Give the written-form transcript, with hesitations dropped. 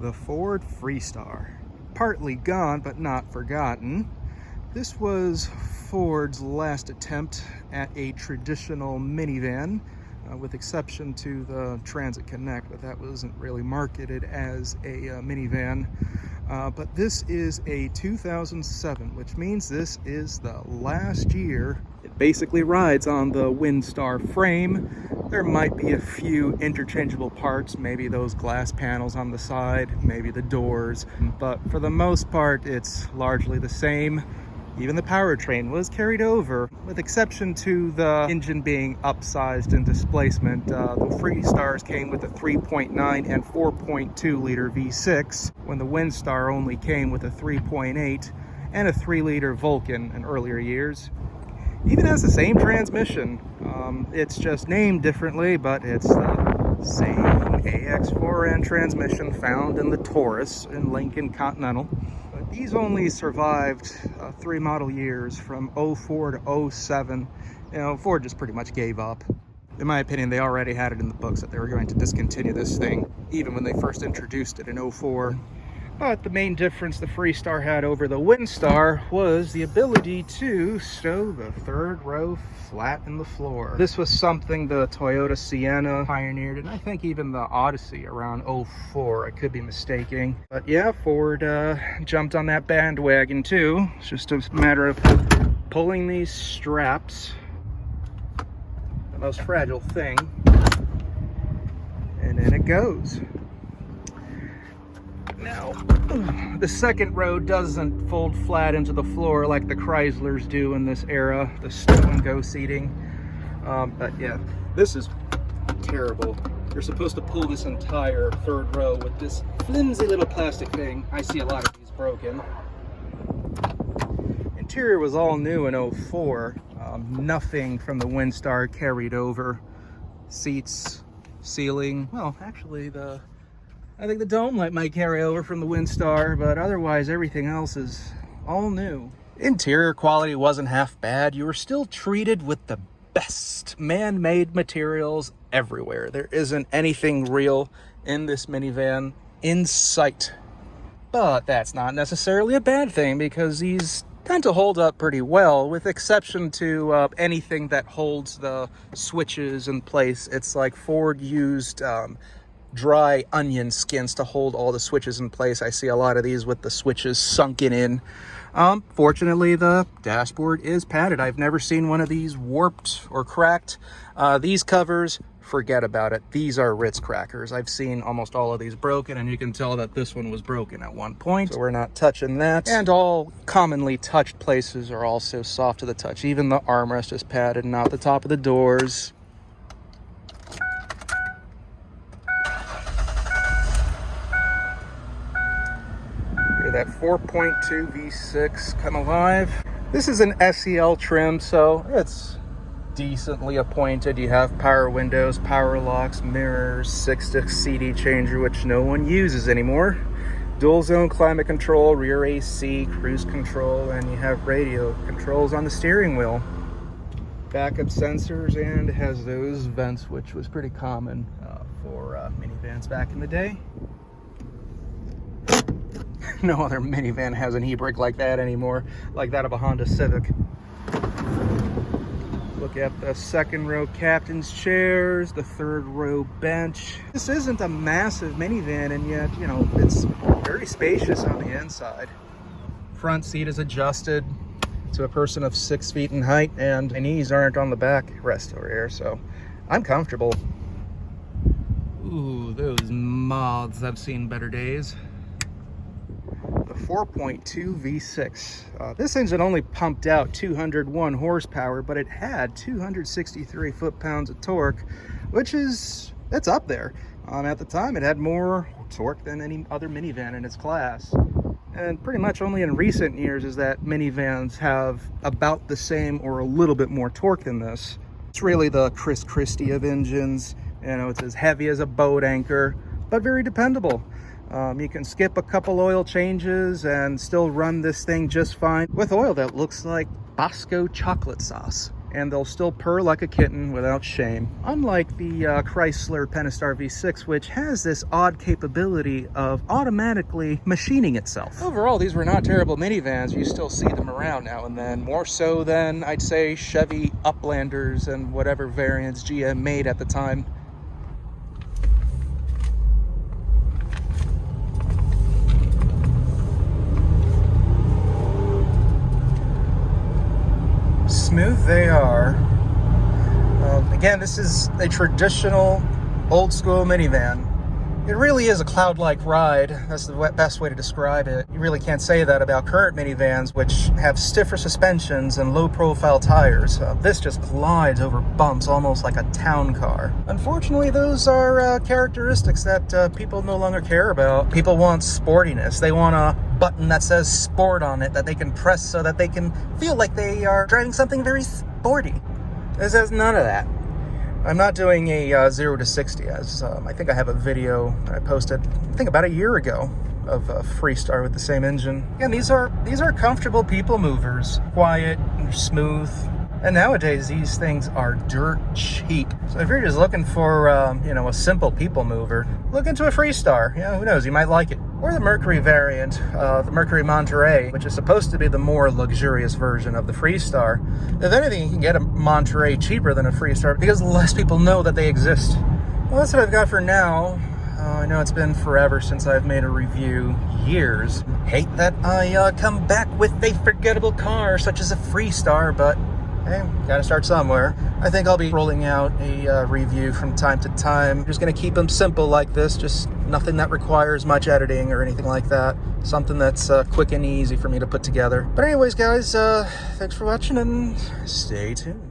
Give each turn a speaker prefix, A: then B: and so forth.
A: The Ford Freestar. Partly gone, but not forgotten. This was Ford's last attempt at a traditional minivan, with exception to the Transit Connect, but that wasn't really marketed as a minivan. But this is a 2007, which means this is the last year. It basically rides on the Windstar frame. There might be a few interchangeable parts, maybe those glass panels on the side, maybe the doors, but for the most part, it's largely the same. Even the powertrain was carried over, with exception to the engine being upsized in displacement. The Freestars came with a 3.9 and 4.2 liter V6, when the Windstar only came with a 3.8 and a 3 liter Vulcan in earlier years. Even has the same transmission. It's just named differently, but it's the same AX4N transmission found in the Taurus in Lincoln Continental. But these only survived 3 model years, from 04 to 07. You know, Ford just pretty much gave up. In my opinion, they already had it in the books that they were going to discontinue this thing, even when they first introduced it in 04. But the main difference the Freestar had over the Windstar was the ability to stow the third row flat in the floor. This was something the Toyota Sienna pioneered, and I think even the Odyssey around 04. I could be mistaking. But yeah, Ford jumped on that bandwagon too. It's just a matter of pulling these straps, the most fragile thing, and then it goes. Now, the second row doesn't fold flat into the floor like the Chryslers do in this era, the stow and go seating. But yeah, this is terrible. You're supposed to pull this entire third row with this flimsy little plastic thing. I see a lot of these broken. Interior was all new in 04. Nothing from the Windstar carried over. Seats, ceiling, well, actually I think the dome light might carry over from the Windstar, but otherwise everything else is all new. Interior quality wasn't half bad. You were still treated with the best man-made materials everywhere. There isn't anything real in this minivan in sight. But that's not necessarily a bad thing, because these tend to hold up pretty well, with exception to anything that holds the switches in place. It's like Ford used dry onion skins to hold all the switches in place. I see a lot of these with the switches sunken in. Fortunately, the dashboard is padded. I've never seen one of these warped or cracked. These covers, forget about it. These are Ritz crackers. I've seen almost all of these broken, and you can tell that this one was broken at one point, so we're not touching that. And all commonly touched places are also soft to the touch. Even the armrest is padded, and out the top of the doors. That 4.2 V6 come alive. This is an SEL trim, so it's decently appointed. You have power windows, power locks, mirrors, 6-disc CD changer, which no one uses anymore, dual zone climate control, rear AC, cruise control, and you have radio controls on the steering wheel. Backup sensors, and it has those vents, which was pretty common for minivans back in the day. No other minivan has an e-brake like that anymore, like that of a Honda Civic. Look at the second row captain's chairs, the third row bench. This isn't a massive minivan, and yet, you know, it's very spacious on the inside. Front seat is adjusted to a person of 6 feet in height, and my knees aren't on the back rest over here, so I'm comfortable. Ooh, those moths have seen better days. The 4.2 V6. This engine only pumped out 201 horsepower, but it had 263 foot-pounds of torque, which is, it's up there. At the time, it had more torque than any other minivan in its class. And pretty much only in recent years is that minivans have about the same or a little bit more torque than this. It's really the Chris Christie of engines. You know, it's as heavy as a boat anchor, but very dependable. You can skip a couple oil changes and still run this thing just fine with oil that looks like Bosco chocolate sauce. and they'll still purr like a kitten without shame. Unlike the Chrysler Pentastar V6, which has this odd capability of automatically machining itself. Overall, these were not terrible minivans. You still see them around now and then, more so than I'd say Chevy Uplanders and whatever variants GM made at the time. Smooth they are. Again, this is a traditional old school minivan. It really is a cloud-like ride. That's the best way to describe it. You really can't say that about current minivans, which have stiffer suspensions and low-profile tires. This just glides over bumps almost like a town car. Unfortunately, those are characteristics that people no longer care about. People want sportiness. They want a button that says sport on it that they can press so that they can feel like they are driving something very sporty. This has none of that. I'm not doing a 0 to 60, as I think I have a video I posted, I think about a year ago, of a Freestar with the same engine. Again, these are comfortable people movers, quiet and smooth. And nowadays, these things are dirt cheap. So if you're just looking for, you know, a simple people mover, look into a Freestar. You know, who knows, you might like it. Or the Mercury variant, the Mercury Monterey, which is supposed to be the more luxurious version of the Freestar. If anything, you can get a Monterey cheaper than a Freestar because less people know that they exist. Well, that's what I've got for now. I know it's been forever since I've made a review, years. Hate that I come back with a forgettable car such as a Freestar, but hey, gotta start somewhere. I think I'll be rolling out a review from time to time. Just gonna keep them simple like this, just nothing that requires much editing or anything like that. Something that's quick and easy for me to put together. But anyways, guys, thanks for watching and stay tuned.